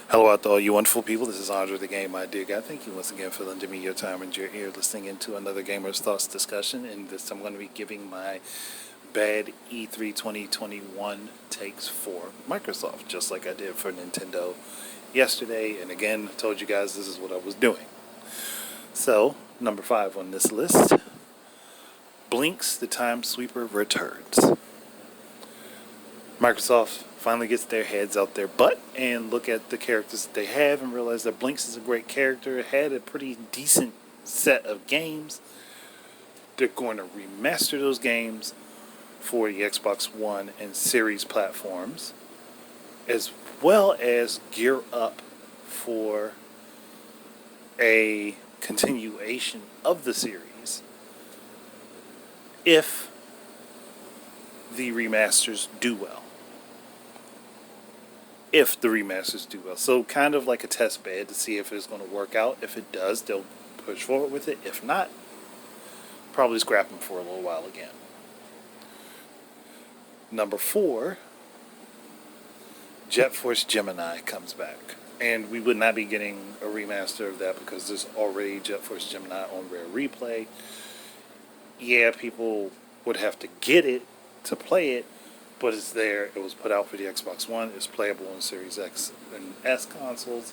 Hello out to all you wonderful people. This is Andre the Game Idea Guy. Thank you once again for lending me your time and your ear listening into another Gamer's Thoughts discussion. And this I'm going to be giving my bad E3 2021 takes for Microsoft, just like I did for Nintendo yesterday. And again, I told you guys this is what I was doing. So, number 5 on this list, Blinks the Time Sweeper returns. Microsoft finally gets their heads out their butt and look at the characters that they have and realize that Blinks is a great character, had a pretty decent set of games. They're going to remaster those games for the Xbox One and Series platforms, as well as gear up for a continuation of the series if the remasters do well. So kind of like a test bed to see if it's going to work out. If it does, they'll push forward with it. If not, probably scrap them for a little while again. Number 4, Jet Force Gemini comes back. And we would not be getting a remaster of that because there's already Jet Force Gemini on Rare Replay. Yeah, people would have to get it to play it, but it's there. It was put out for the Xbox One. It's playable on Series X and S consoles.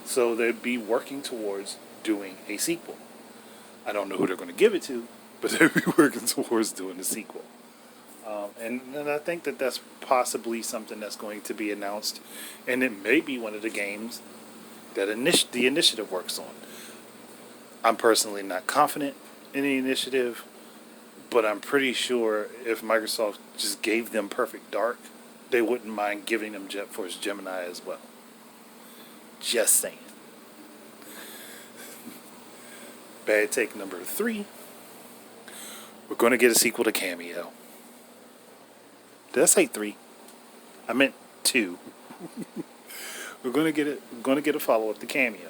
So they'd be working towards doing a sequel. I don't know who they're going to give it to, but they'd be working towards doing a sequel. And I think that that's possibly something that's going to be announced, and it may be one of the games that the initiative works on. I'm personally not confident in the initiative, but I'm pretty sure if Microsoft just gave them Perfect Dark, they wouldn't mind giving them Jet Force Gemini as well. Just saying. Bad take number 3. We're going to get a sequel to Cameo. Did I say 3? I meant 2. We're going to get a follow-up to Cameo.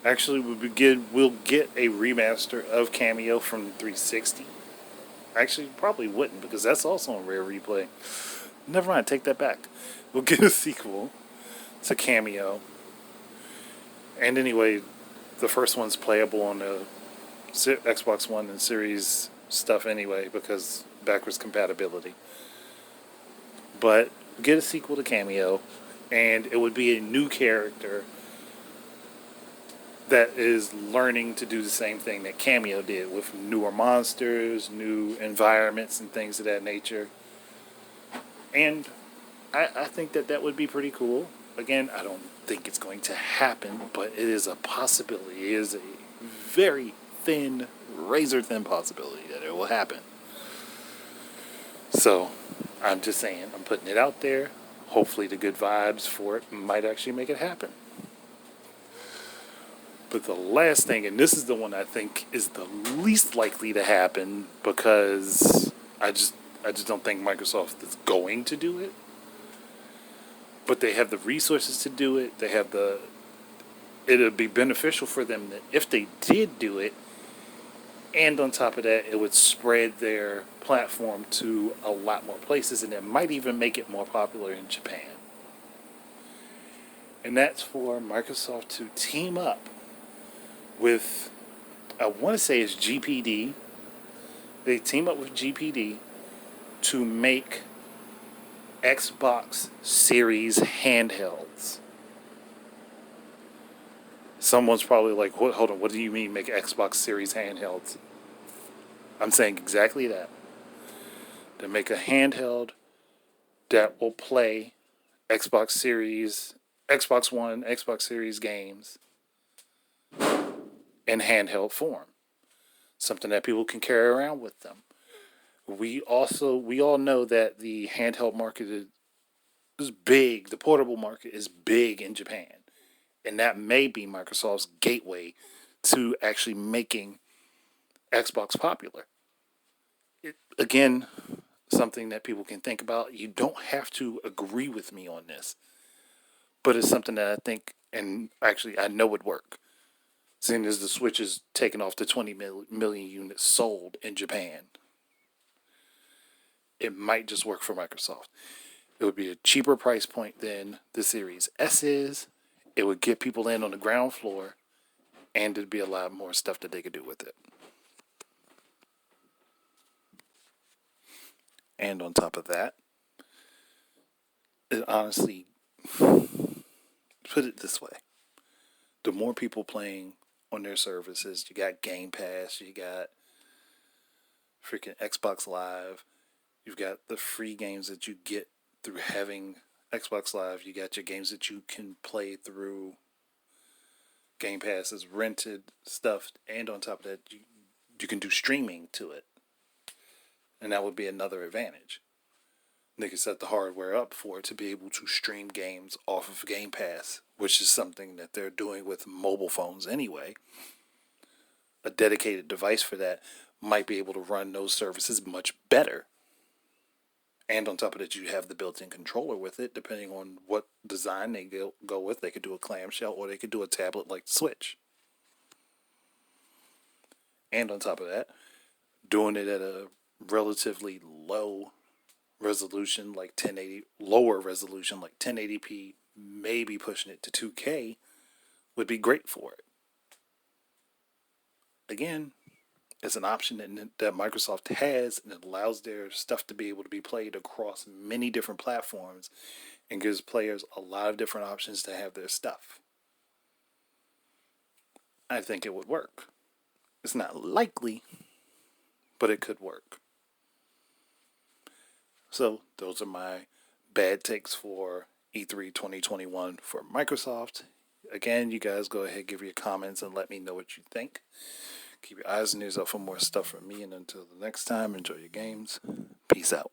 Actually, we'll get a remaster of Cameo from 360. Actually, probably wouldn't, because that's also on Rare Replay. Never mind, take that back. We'll get a sequel to Cameo. And anyway, the first one's playable on the Xbox One and Series stuff anyway, because backwards compatibility. But get a sequel to Cameo, and it would be a new character that is learning to do the same thing that Cameo did, with newer monsters, new environments, and things of that nature. And I think that would be pretty cool. Again, I don't think it's going to happen, but it is a possibility. It is a very thin, razor-thin possibility that it will happen. So, I'm just saying, I'm putting it out there. Hopefully the good vibes for it might actually make it happen. But the last thing, and this is the one I think is the least likely to happen, because I just don't think Microsoft is going to do it. But they have the resources to do it. It would be beneficial for them that if they did do it, and on top of that, it would spread their platform to a lot more places, and it might even make it more popular in Japan. And that's for Microsoft to team up with, I want to say it's GPD. They team up with GPD to make Xbox Series handhelds. Someone's probably like, hold on, what do you mean make Xbox Series handhelds? I'm saying exactly that. To make a handheld that will play Xbox Series, Xbox One, Xbox Series games in handheld form. Something that people can carry around with them. We all know that the handheld market is big. The portable market is big in Japan. And that may be Microsoft's gateway to actually making Xbox popular. Again, something that people can think about. You don't have to agree with me on this, but it's something that I think, and actually I know would work. Seeing as the Switch is taking off the 20 million units sold in Japan, it might just work for Microsoft. It would be a cheaper price point than the Series S is. It would get people in on the ground floor, and there'd be a lot more stuff that they could do with it. And on top of that, it honestly, put it this way, the more people playing on their services, you got Game Pass, you got freaking Xbox Live, you've got the free games that you get through having Xbox Live, you got your games that you can play through Game Pass as rented stuff, and on top of that, you can do streaming to it. And that would be another advantage. They can set the hardware up for it to be able to stream games off of Game Pass, which is something that they're doing with mobile phones anyway. A dedicated device for that might be able to run those services much better. And on top of that, you have the built-in controller with it, depending on what design they go with. They could do a clamshell or they could do a tablet like the Switch. And on top of that, doing it at a relatively low resolution like 1080, lower resolution like 1080p, maybe pushing it to 2K, would be great for it. Again, it's an option that Microsoft has, and it allows their stuff to be able to be played across many different platforms and gives players a lot of different options to have their stuff. I think it would work. It's not likely, but it could work. So, those are my bad takes for E3 2021 for Microsoft. Again, you guys go ahead, give your comments, and let me know what you think. Keep your eyes and ears out for more stuff from me. And until the next time, enjoy your games. Peace out.